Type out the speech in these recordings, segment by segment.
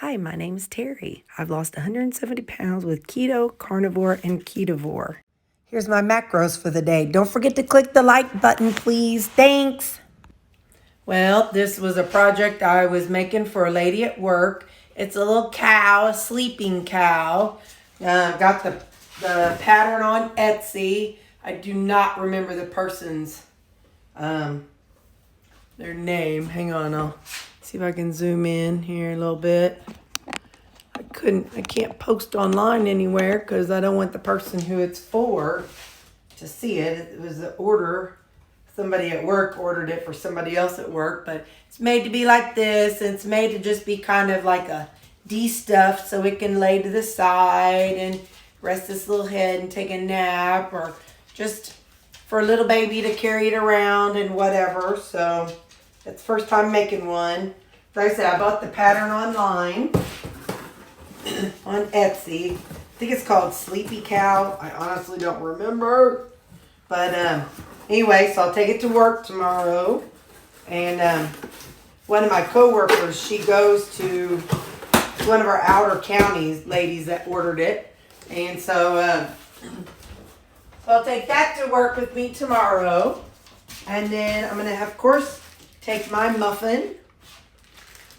Hi, my name is Terry. I've lost 170 pounds with keto, carnivore, and ketovore. Here's my macros for the day. Don't forget to click the like button, please. Thanks. Well, this was a project I was making for a lady at work. It's a little cow, a sleeping cow. Got the pattern on Etsy. I do not remember the person's their name. Hang on, I'll see if I can zoom in here a little bit. I can't post online anywhere because I don't want the person who it's for to see it. It was an order. Somebody at work ordered it for somebody else at work, but it's made to be like this, and it's made to just be kind of like a de-stuffed so it can lay to the side and rest its little head and take a nap, or just for a little baby to carry it around and whatever. So that's the first time making one. Like I said, I bought the pattern online on Etsy. I think it's called Sleepy Cow. I honestly don't remember. But anyway, so I'll take it to work tomorrow. And one of my coworkers, she goes to one of our outer counties ladies that ordered it. And so I'll take that to work with me tomorrow. And then I'm going to, of course, take my muffin.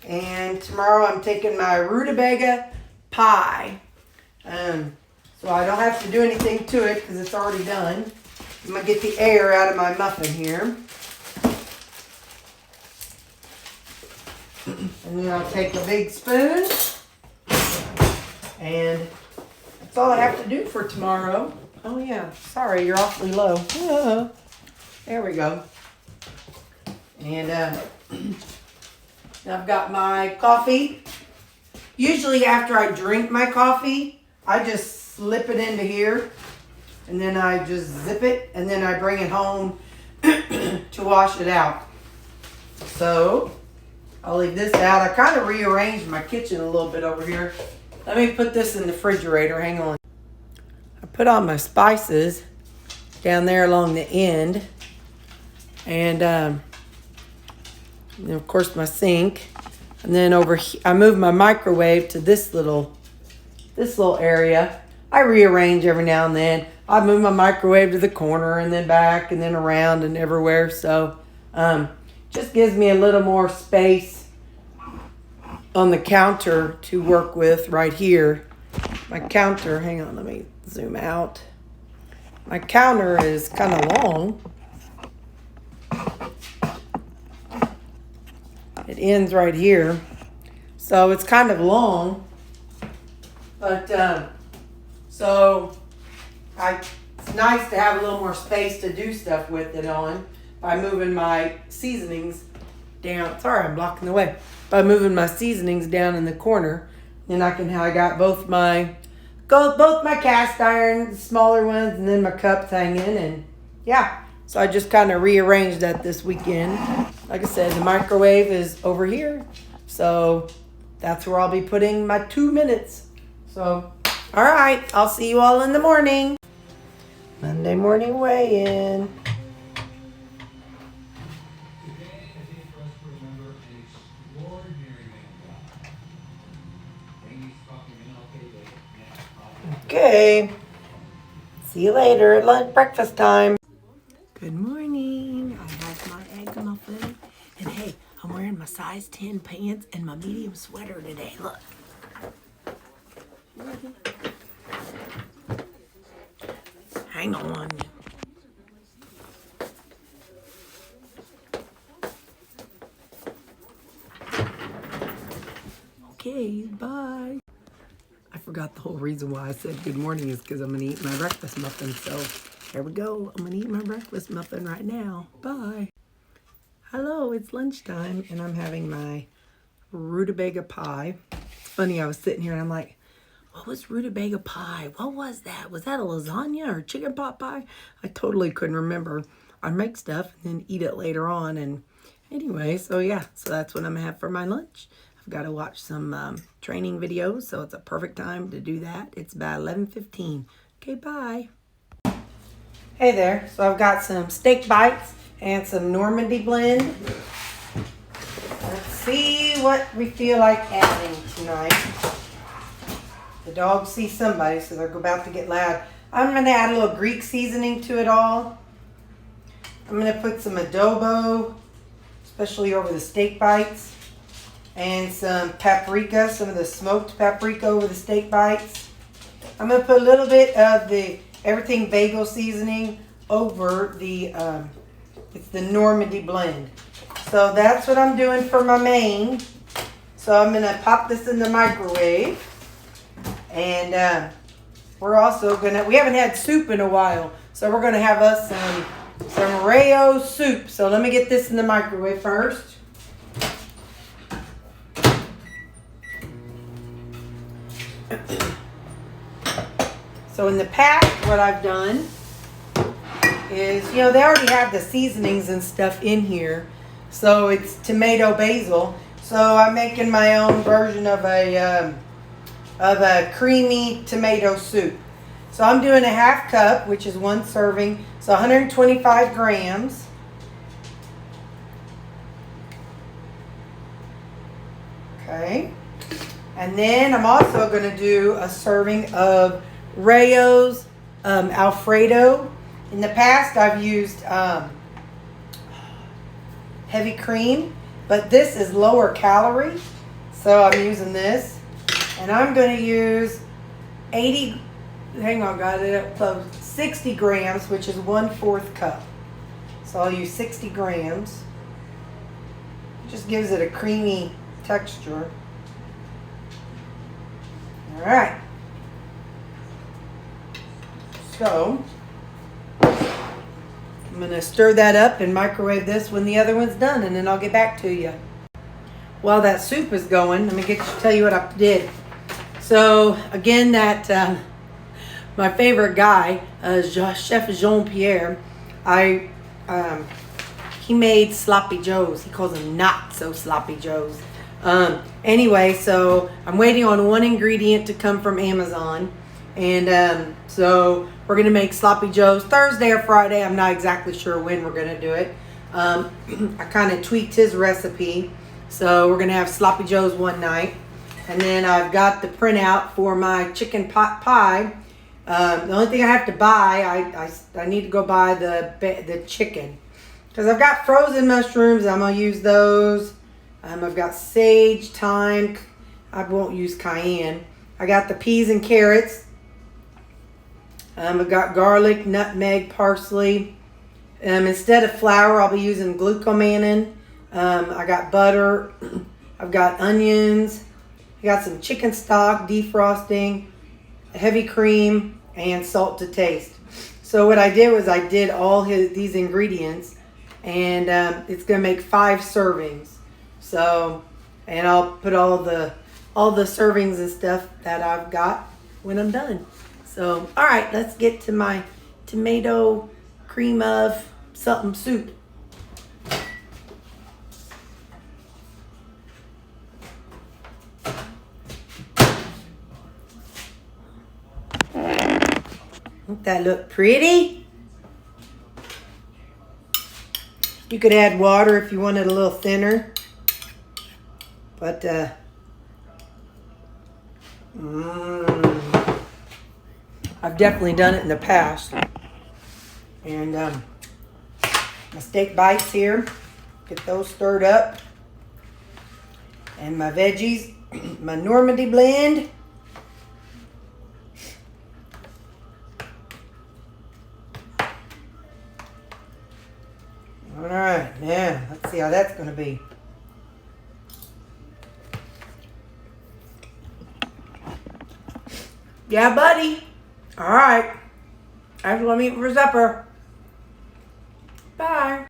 And tomorrow I'm taking my rutabaga pie. So I don't have to do anything to it because it's already done. I'm going to get the air out of my muffin here. And then I'll take a big spoon. And that's all I have to do for tomorrow. Oh yeah, sorry, you're awfully low. There we go. And I've got my coffee. Usually after I drink my coffee, I just slip it into here. And then I just zip it. And then I bring it home to wash it out. So I'll leave this out. I kind of rearranged my kitchen a little bit over here. Let me put this in the refrigerator. Hang on. I put on my spices down there along the end. And of course my sink. And then over here, I move my microwave to this little area. I rearrange every now and then. I move my microwave to the corner and then back and then around and everywhere. So just gives me a little more space on the counter to work with right here. My counter, hang on, let me zoom out. My counter is kind of long. It ends right here. So it's kind of long. But so it's nice to have a little more space to do stuff with it on by moving my seasonings down. Sorry, I'm blocking the way. By moving my seasonings down in the corner. Then I got both my cast iron, smaller ones, and then my cups hanging, and yeah. So I just kind of rearranged that this weekend. Like I said, the microwave is over here. So that's where I'll be putting my 2 minutes. So, all right, I'll see you all in the morning. Monday morning weigh-in. Okay. See you later at breakfast time. Good morning. I have my egg muffin. And hey, I'm wearing my size 10 pants and my medium sweater today. Look. Hang on. Okay, bye. I forgot the whole reason why I said good morning is because I'm going to eat my breakfast muffin. So here we go. I'm going to eat my breakfast muffin right now. Bye. Hello, it's lunchtime and I'm having my rutabaga pie. It's funny, I was sitting here and I'm like, what was rutabaga pie? What was that? Was that a lasagna or chicken pot pie? I totally couldn't remember. I make stuff and then eat it later on. And anyway, so yeah, so that's what I'm going to have for my lunch. I've got to watch some training videos, so it's a perfect time to do that. It's about 11:15. Okay, bye. Hey there. So I've got some steak bites and some Normandy blend. Let's see see what we feel like adding tonight. The dogs see somebody, so they're about to get loud. I'm going to add a little Greek seasoning to it all. I'm going to put some adobo, especially over the steak bites, and some paprika, some of the smoked paprika over the steak bites. I'm going to put a little bit of the everything bagel seasoning over the, it's the Normandy blend. So that's what I'm doing for my main. So I'm going to pop this in the microwave. And we're also going to, we haven't had soup in a while. So we're going to have us some Rayo soup. So let me get this in the microwave first. So in the past, what I've done is, you know, they already have the seasonings and stuff in here. So it's tomato basil. So I'm making my own version of a creamy tomato soup. So I'm doing a half cup, which is 1 serving. So 125 grams. Okay. And then I'm also going to do a serving of Rayo's Alfredo. In the past, I've used heavy cream, but this is lower calorie. So I'm using this. And I'm going to use 60 grams, which is 1/4 cup. So I'll use 60 grams. Just gives it a creamy texture. All right. So I'm going to stir that up and microwave this when the other one's done, and then I'll get back to you. While that soup is going, let me tell you what I did. So again, that my favorite guy, Chef Jean-Pierre, he made sloppy joes. He calls them not so sloppy joes. Anyway, so I'm waiting on one ingredient to come from Amazon, and so we're gonna make sloppy joes Thursday or Friday. I'm not exactly sure when we're gonna do it. I kind of tweaked his recipe, so we're gonna have sloppy joes one night, and then I've got the printout for my chicken pot pie. The only thing I have to buy, I need to go buy the chicken, because I've got frozen mushrooms. I'm gonna use those. I've got sage, thyme. I won't use cayenne. I got the peas and carrots. I've got garlic, nutmeg, parsley. Instead of flour, I'll be using glucomannan. I got butter. I've got onions. I got some chicken stock, defrosting, heavy cream, and salt to taste. So what I did was I did all these ingredients, and it's gonna make 5 servings. So, and I'll put all the servings and stuff that I've got when I'm done. So, all right, let's get to my tomato cream of something soup. Don't that look pretty? You could add water if you wanted a little thinner. But, I've definitely done it in the past. And my steak bites here, get those stirred up. And my veggies, my Normandy blend. All right, now let's see how that's going to be. Yeah, buddy. All right. I have to let me eat for supper. Bye.